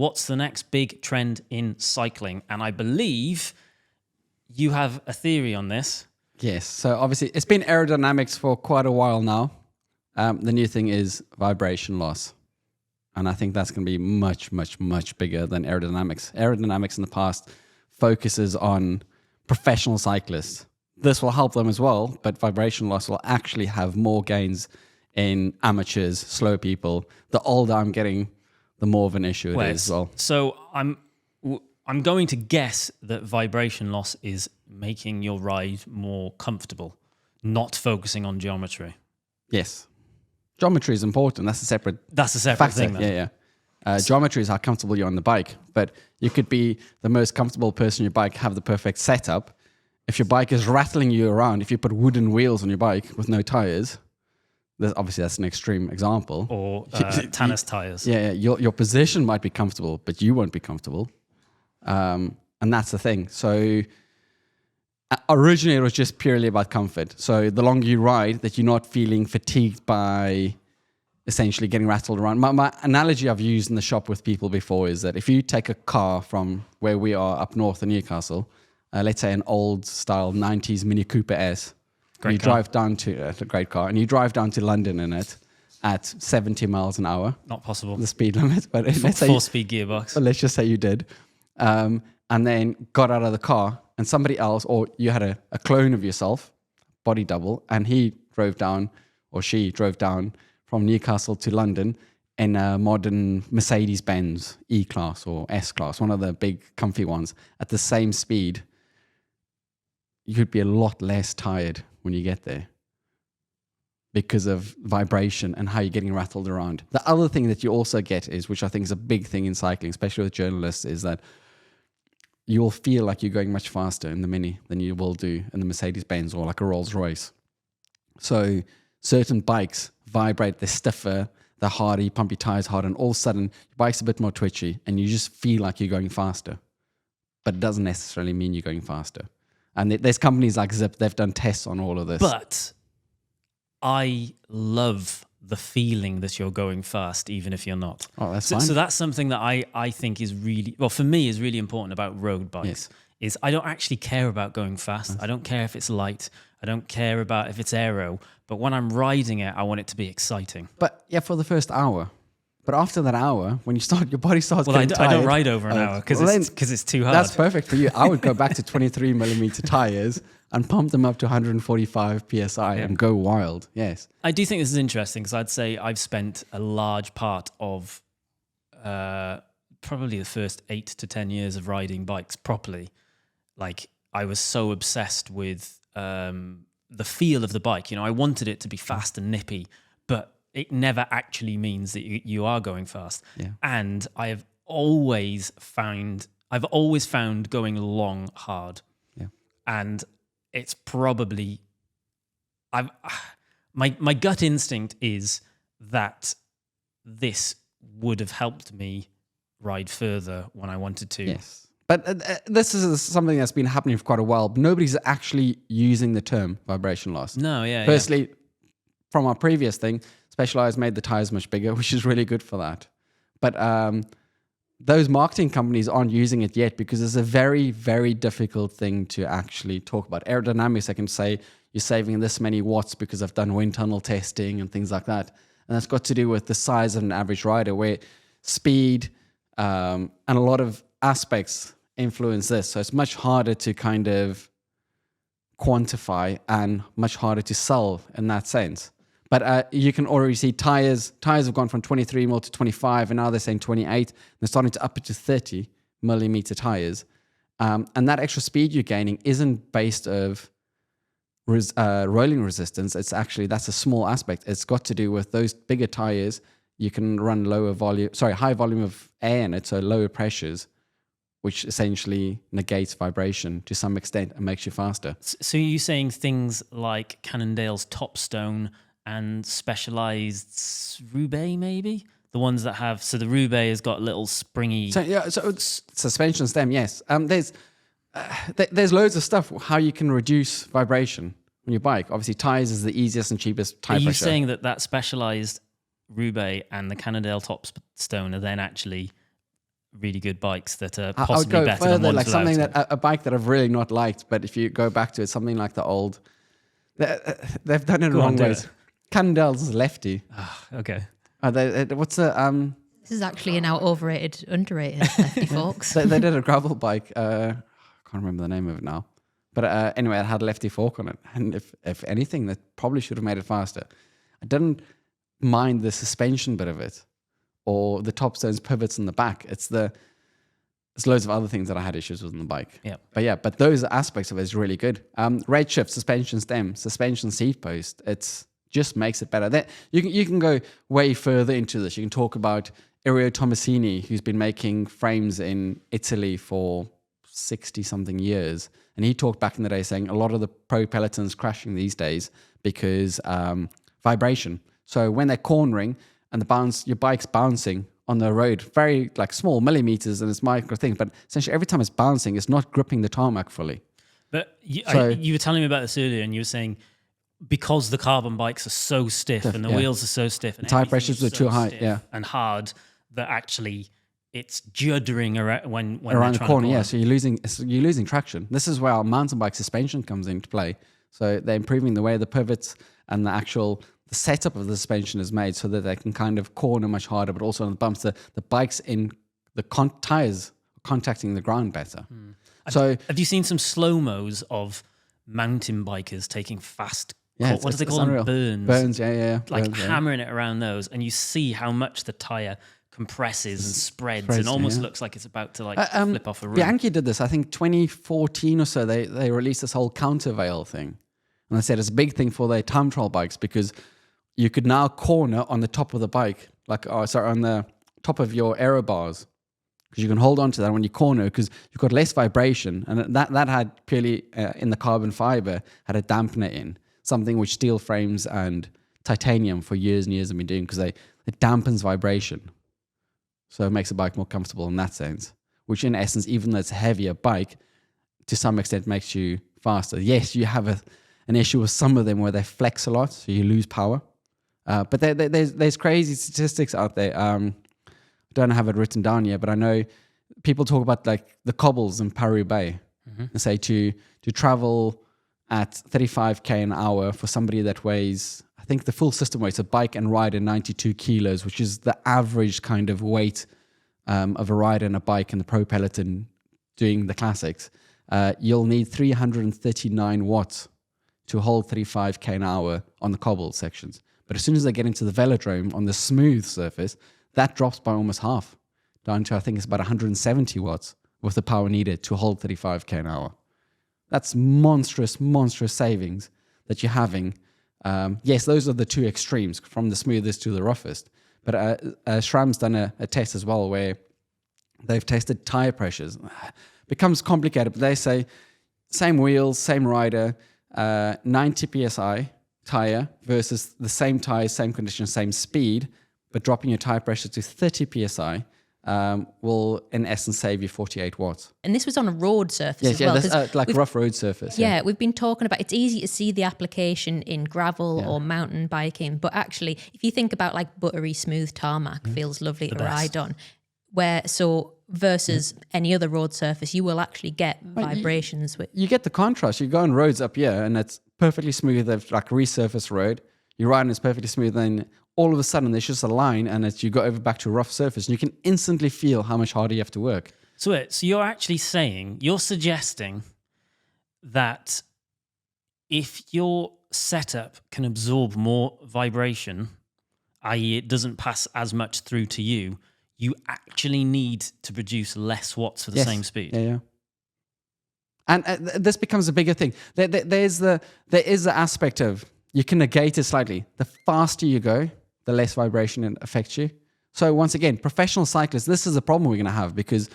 what's the next big trend in cycling? And I believe you have a theory on this. Yes. So obviously it's been aerodynamics for quite a while now. The new thing is vibration loss. And I think that's going to be much, much, much bigger than aerodynamics. Aerodynamics in the past focuses on professional cyclists. This will help them as well, but vibration loss will actually have more gains in amateurs, slow people. The older I'm getting, the more of an issue it is as well. So I'm going to guess that vibration loss is making your ride more comfortable, not focusing on geometry. Yes. Geometry is important. That's a separate factor. Thing, then. Yeah. Geometry is how comfortable you're on the bike. But you could be the most comfortable person on your bike, have the perfect setup. If your bike is rattling you around, if you put wooden wheels on your bike with no tires, obviously that's an extreme example. Or Attacus Tyres. Yeah, your position might be comfortable, but you won't be comfortable. And that's the thing. So originally it was just purely about comfort. So the longer you ride, that you're not feeling fatigued by essentially getting rattled around. My analogy I've used in the shop with people before is that if you take a car from where we are up north in Newcastle, let's say an old style 90s Mini Cooper S, drive down to a great car, and you drive down to London in it at 70 miles an hour. Not possible. The speed limit, but let's say four-speed gearbox. But let's just say you did, and then got out of the car, and somebody else, or you had a clone of yourself, body double, and he drove down, or she drove down from Newcastle to London in a modern Mercedes-Benz E-Class or S-Class, one of the big comfy ones, at the same speed, you'd be a lot less tired when you get there because of vibration and how you're getting rattled around. The other thing that you also get is, which I think is a big thing in cycling, especially with journalists, is that you'll feel like you're going much faster in the Mini than you will do in the Mercedes-Benz or like a Rolls-Royce. So certain bikes vibrate, they're stiffer, they're harder, you pump your tires hard, and all of a sudden your bike's a bit more twitchy and you just feel like you're going faster. But it doesn't necessarily mean you're going faster. And there's companies like Zip, they've done tests on all of this. But I love the feeling that you're going fast, even if you're not. Oh, that's fine. So that's something that I think is really, well, for me, is really important about road bikes. Yes. Is I don't actually care about going fast. I don't care if it's light. I don't care about if it's aero. But when I'm riding it, I want it to be exciting. But yeah, for the first hour. But after that hour, when you start, your body starts getting tired. I don't ride over an hour because it's too hard. That's perfect for you. I would go back to 23 millimeter tires and pump them up to 145 PSI and go wild. Yes. I do think this is interesting because I'd say I've spent a large part of probably the first 8 to 10 years of riding bikes properly. Like I was so obsessed with the feel of the bike. You know, I wanted it to be fast and nippy, but it never actually means that you are going fast. Yeah. And I've always found going long hard. Yeah. And it's probably my gut instinct is that this would have helped me ride further when I wanted to. Yes. But this is something that's been happening for quite a while. But nobody's actually using the term vibration loss. No, yeah. Firstly, from our previous thing, Specialized made the tires much bigger, which is really good for that. But those marketing companies aren't using it yet because it's a very, very difficult thing to actually talk about. Aerodynamics, I can say you're saving this many watts because I've done wind tunnel testing and things like that. And that's got to do with the size of an average rider, where speed and a lot of aspects influence this. So it's much harder to kind of quantify and much harder to sell in that sense. But you can already see tires have gone from 23 mil to 25, and now they're saying 28. They're starting to up it to 30 millimeter tires. And that extra speed you're gaining isn't based of rolling resistance. It's actually, that's a small aspect. It's got to do with those bigger tires. You can run high volume of air in it, so lower pressures, which essentially negates vibration to some extent and makes you faster. So you're saying things like Cannondale's Topstone and Specialized Roubaix, maybe? The ones that have... So the Roubaix has got little springy... So it's suspension stem, yes. There's loads of stuff, how you can reduce vibration on your bike. Obviously, tires is the easiest and cheapest tire pressure. Are you saying that Specialized Roubaix and the Cannondale Topstone are then actually really good bikes that are I would possibly go better than further, ones like something without it. that a bike that I've really not liked, but if you go back to it, something like the old, they've done it in Go on, wrong do ways. it. Cannondale's lefty. Ah, okay. What's the This is actually an overrated, underrated lefty forks. they did a gravel bike. I can't remember the name of it now. But anyway, it had a lefty fork on it. And if anything, that probably should have made it faster. I didn't mind the suspension bit of it or the top stones pivots in the back. It's loads of other things that I had issues with on the bike. Yeah. But those aspects of it is really good. Rate shift, suspension stem, suspension seat post. It's just makes it better. That you can go way further into this. You can talk about Irio Tomasini, who's been making frames in Italy for 60 something years. And he talked back in the day saying a lot of the pro pelotons crashing these days because vibration. So when they're cornering and your bike's bouncing on the road, very like small millimeters and it's micro thing, but essentially every time it's bouncing, it's not gripping the tarmac fully. But you were telling me about this earlier, and you were saying because the carbon bikes are so stiff and the wheels are so stiff and tire everything pressures is are too high, stiff and hard, that actually it's juddering around when around the they're corner. trying to Yeah, so you're losing traction. This is where our mountain bike suspension comes into play. So they're improving the way the pivots and the setup of the suspension is made so that they can kind of corner much harder, but also on the bumps, the bikes in the tires are contacting the ground better. So have you seen some slow-mos of mountain bikers taking fast, yeah, what do they call them? Burns, yeah. Like Burns, hammering it around those, and you see how much the tire compresses and spreads and almost looks like it's about to flip off a roof. Bianchi did this, I think 2014 or so, they released this whole countervail thing. And they said it's a big thing for their time trial bikes because you could now corner on the top of the bike, on the top of your aero bars, because you can hold on to that when you corner because you've got less vibration. And that had purely in the carbon fiber, had a dampener in, something which steel frames and titanium for years and years have been doing because it dampens vibration. So it makes a bike more comfortable in that sense, which in essence, even though it's a heavier bike, to some extent makes you faster. Yes, you have an issue with some of them where they flex a lot, so you lose power. But there's crazy statistics out there. I don't have it written down yet, but I know people talk about like the cobbles in Paris-Bay and say to travel at 35k an hour for somebody that weighs, I think the full system weights a bike and rider 92 kilos, which is the average kind of weight of a rider and a bike in the pro peloton doing the classics. You'll need 339 watts to hold 35k an hour on the cobble sections. But as soon as they get into the velodrome on the smooth surface, that drops by almost half, down to I think it's about 170 watts with the power needed to hold 35k an hour. That's monstrous savings that you're having. Yes, those are the two extremes, from the smoothest to the roughest. But SRAM's done a test as well where they've tested tire pressures. Becomes complicated, but they say same wheels, same rider, 90 psi tire versus the same tire, same condition, same speed, but dropping your tire pressure to 30 psi will in essence save you 48 watts. And this was on a road surface Yes, as well. This, like rough road surface. Yeah, we've been talking about, it's easy to see the application in gravel or mountain biking, but actually if you think about like buttery smooth tarmac, feels lovely to ride on, versus any other road surface, you will actually get vibrations. You get the contrast. You go on roads up here and it's perfectly smooth, like a resurfaced road. You ride and it's perfectly smooth, and all of a sudden there's just a line and you go over back to a rough surface and you can instantly feel how much harder you have to work. So you're actually you're suggesting that if your setup can absorb more vibration, i.e. it doesn't pass as much through to you, you actually need to produce less watts for the same speed. Yeah. And this becomes a bigger thing. There is the aspect of, you can negate it slightly. The faster you go, the less vibration it affects you. So once again, professional cyclists, this is a problem we're going to have because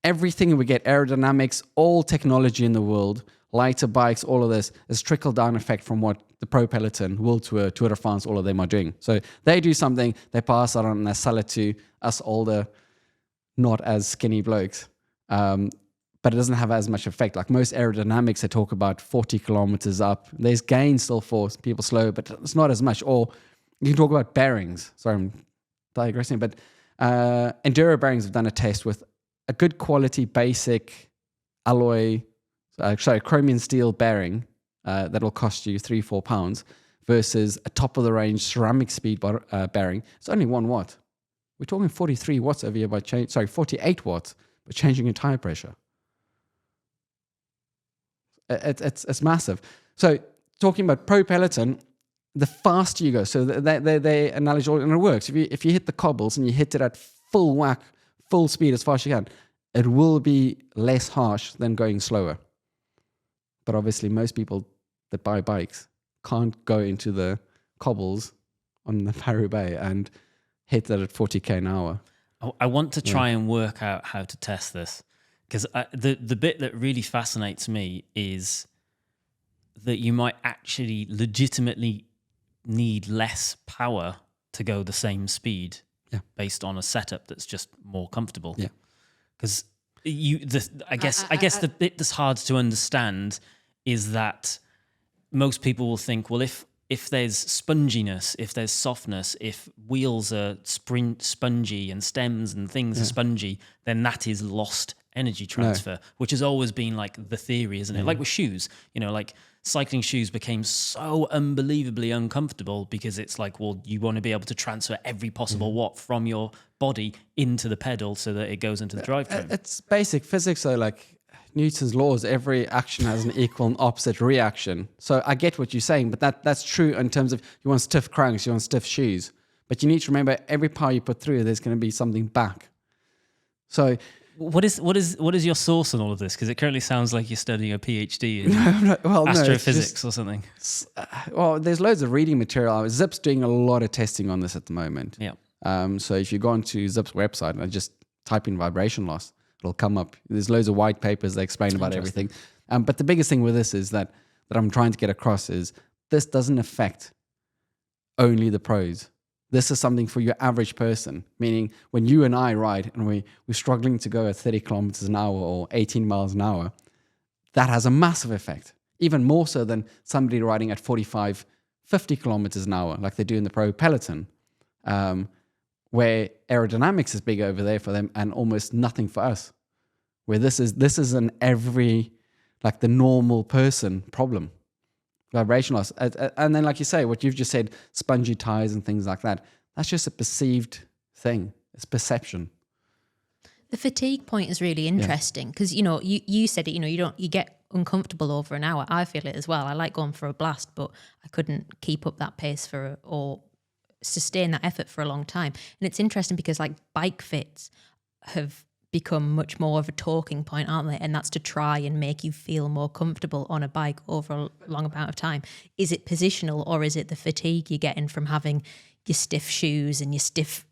everything we get, aerodynamics, all technology in the world, lighter bikes, all of this is trickle-down effect from what the Pro Peloton, World Tour, Tour de France, all of them are doing. So they do something, they pass it on and they sell it to us older, not as skinny blokes. But it doesn't have as much effect. Like most aerodynamics, they talk about 40 kilometers up. There's gain still for people slow, but it's not as much. Or you can talk about bearings. Sorry, I'm digressing, but Enduro bearings have done a test with a good quality basic alloy, chromium steel bearing that'll cost you £3-4 versus a top of the range ceramic speed bearing, it's only 1 watt. We're talking 43 watts over here 48 watts by changing your tire pressure. It's massive. So talking about Pro Peloton, the faster you go, so they analogy, and it works. If you hit the cobbles and you hit it at full whack, full speed as fast as you can, it will be less harsh than going slower. But obviously most people that buy bikes can't go into the cobbles on the Paris-Bay and hit that at 40k an hour. I want to try and work out how to test this, because the bit that really fascinates me is that you might actually legitimately need less power to go the same speed based on a setup that's just more comfortable. Yeah, because I guess the bit that's hard to understand is that most people will think, well, if there's sponginess, if there's softness, if wheels are spongy and stems and things are spongy, then that is lost energy transfer, which has always been like the theory, isn't it? Like with shoes, like cycling shoes became so unbelievably uncomfortable because it's like, well, you want to be able to transfer every possible watt from your body into the pedal so that it goes into the drivetrain. It's basic physics, though, like Newton's laws, every action has an equal and opposite reaction. So I get what you're saying, but that's true in terms of you want stiff cranks, you want stiff shoes. But you need to remember every power you put through, there's going to be something back. So what is your source on all of this? Because it currently sounds like you're studying a PhD in astrophysics or something. Well, there's loads of reading material. Zip's doing a lot of testing on this at the moment. Yeah. So if you go onto Zip's website and just type in vibration loss, it'll come up. There's loads of white papers that explain about everything. But the biggest thing with this is that I'm trying to get across is this doesn't affect only the pros. This is something for your average person, meaning when you and I ride and we're struggling to go at 30 kilometers an hour or 18 miles an hour, that has a massive effect, even more so than somebody riding at 45, 50 kilometers an hour like they do in the Pro Peloton, where aerodynamics is big over there for them and almost nothing for us, where this is an every, like the normal person problem. Vibration loss. And then, like you say, what you've just said, spongy tires and things like that, that's just a perceived thing. It's perception. The fatigue point is really interesting because, you said it, you get uncomfortable over an hour. I feel it as well. I like going for a blast, but I couldn't keep up that pace or sustain that effort for a long time. And it's interesting because like bike fits have become much more of a talking point, aren't they? And that's to try and make you feel more comfortable on a bike over a long amount of time. Is it positional or is it the fatigue you're getting from having your stiff shoes and your stiff,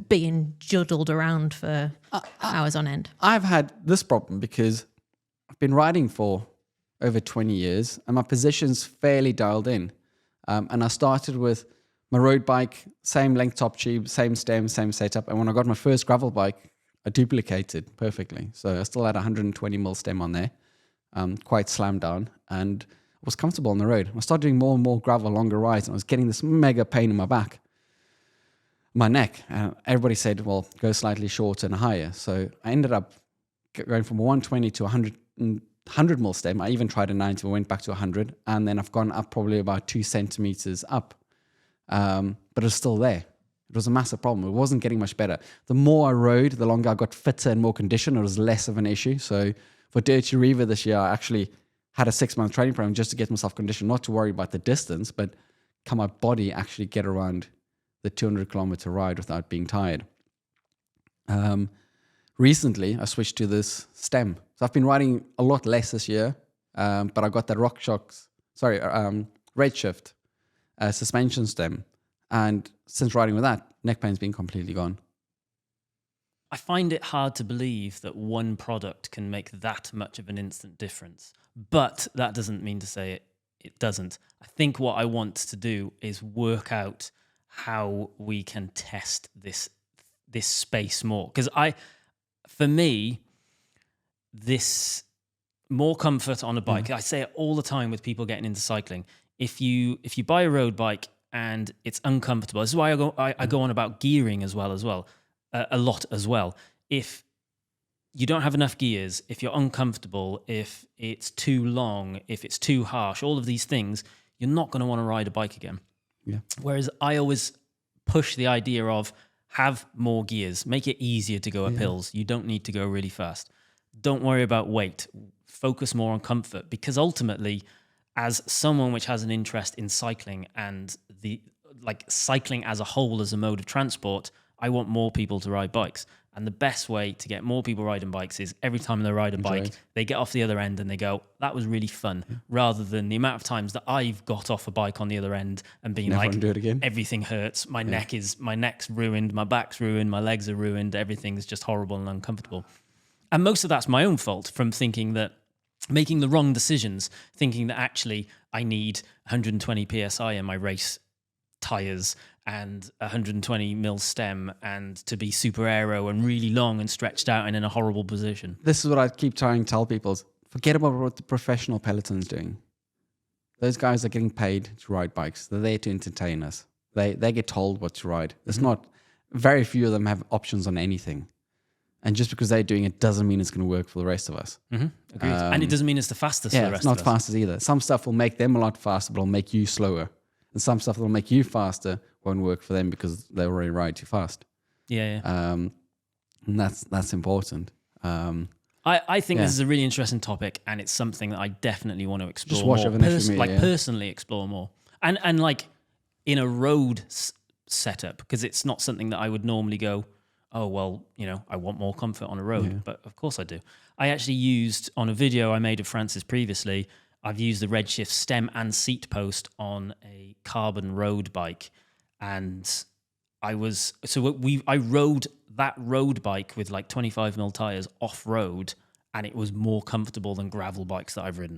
being juddled around for hours on end? I've had this problem because I've been riding for over 20 years and my position's fairly dialed in. And I started with my road bike, same length top tube, same stem, same setup. And when I got my first gravel bike, I duplicated perfectly. So I still had 120 mil stem on there, quite slammed down, and I was comfortable on the road. I started doing more and more gravel, longer rides, and I was getting this mega pain in my back, my neck. Everybody said, well, go slightly shorter and higher. So I ended up going from 120 to 100 mil stem. I even tried a 90, went back to 100, and then I've gone up probably about 2 centimeters up. But it's still there. It was a massive problem. It wasn't getting much better. The more I rode, the longer I got fitter and more conditioned, it was less of an issue. So for Dirty Reaver this year, I actually had a 6-month training program just to get myself conditioned, not to worry about the distance, but can my body actually get around the 200-kilometer ride without being tired. Recently, I switched to this stem. So I've been riding a lot less this year, but I got that Redshift suspension stem. And since riding with that, neck pain's been completely gone. I find it hard to believe that one product can make that much of an instant difference. But that doesn't mean to say it doesn't. I think what I want to do is work out how we can test this space more. Because for me, this more comfort on a bike, I say it all the time with people getting into cycling. If you buy a road bike, and it's uncomfortable. This is why I go on about gearing as well, a lot as well. If you don't have enough gears, if you're uncomfortable, if it's too long, if it's too harsh, all of these things, you're not going to want to ride a bike again. Yeah. Whereas I always push the idea of have more gears, make it easier to go up hills. You don't need to go really fast. Don't worry about weight. Focus more on comfort, because ultimately, as someone which has an interest in cycling and cycling as a whole as a mode of transport, I want more people to ride bikes. And the best way to get more people riding bikes is every time they ride a bike, they get off the other end and they go, that was really fun, rather than the amount of times that I've got off a bike on the other end and been Never want to do it again. everything hurts. My neck's ruined, my back's ruined, my legs are ruined. Everything's just horrible and uncomfortable. And most of that's my own fault from making the wrong decisions, thinking that actually I need 120 PSI in my race tires and 120 mil stem and to be super aero and really long and stretched out and in a horrible position. This is what I keep trying to tell people. Forget about what the professional peloton's doing. Those guys are getting paid to ride bikes. They're there to entertain us. They get told what to ride. There's not, very few of them have options on anything. And just because they're doing it doesn't mean it's going to work for the rest of us. Agreed. And it doesn't mean it's the fastest for the rest of us. It's not fastest either. Some stuff will make them a lot faster, but will make you slower. And some stuff that will make you faster won't work for them because they already ride too fast. Yeah. And that's important. I think this is a really interesting topic, and it's something that I definitely want to explore Just watch more. over the next meeting, Personally explore more. And like in a road setup, because it's not something that I would normally go, oh, well, I want more comfort on a road. Yeah. But of course I do. I actually used, on a video I made of Francis previously, I've used the Redshift stem and seat post on a carbon road bike. And I rode that road bike with like 25 mil tires off road, and it was more comfortable than gravel bikes that I've ridden.